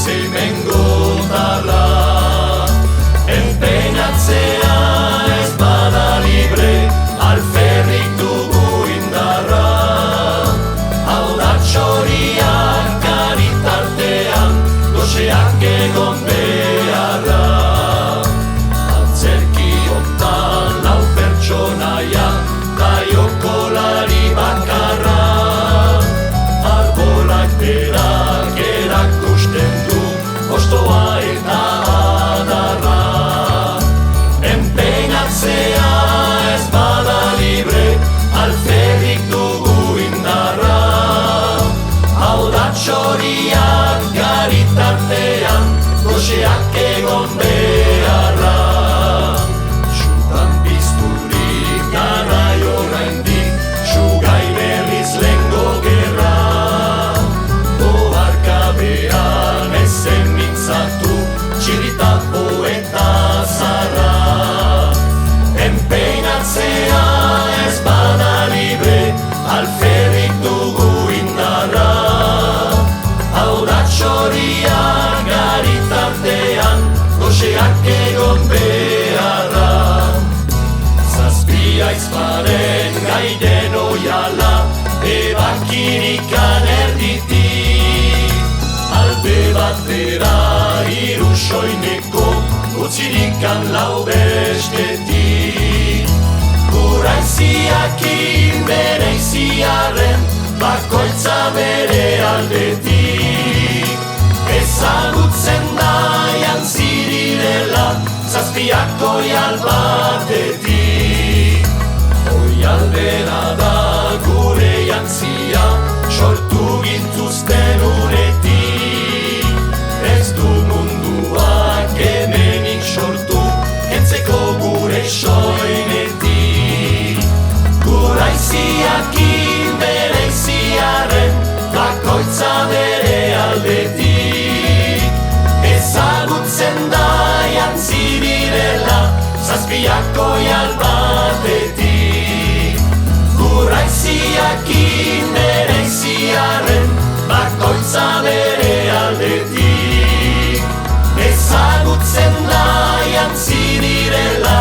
zeimengotarra. Enpeinatzea ez bada libre, alferrik dugu indarra. Hau da txoriak karitartean, goxeak egon beharra. Antzerki hontan lau pertsonaia, da jokolari bakarra. Arbolak berak erakusten du, hostoa eta adarra. Enpeinatzea ez bada libre, alferrik dugu indarra. Hau da txoriak garitartean, goxeak egon beharra. Sutan bizturik garai oraindik, sugai berriz lehengo gerra. Oharkabean ezen mintzatu, txirrita poeta zarra. Enpeinatzea ez bada libre, alferrik dugu indarra. Hau da txoriak garitartean, goxeak egon beharra. Zazpi aizparen gaiden oiala, ebakirikan erditik. Alde batera hiru soineko, utzirikan lau bestetik. Guraiziakin bere iziarren, bakoitza bere aldetik. Ezagutzen da jantzi direla, zazpiak oial batetik. Oial bera da gure jantzia, sortu gintuzten unetik. Ez du munduak hemenik sortu, kentzeko gure soinetik. Guraiziakin bere iziarren, bakoitza bere aldetik. Ezagutzen da jantzi direla, zazpiak oial batetik. Guraiziakin bere iziarren, bakoitza bere aldetik. Ezagutzen da jantzi direla,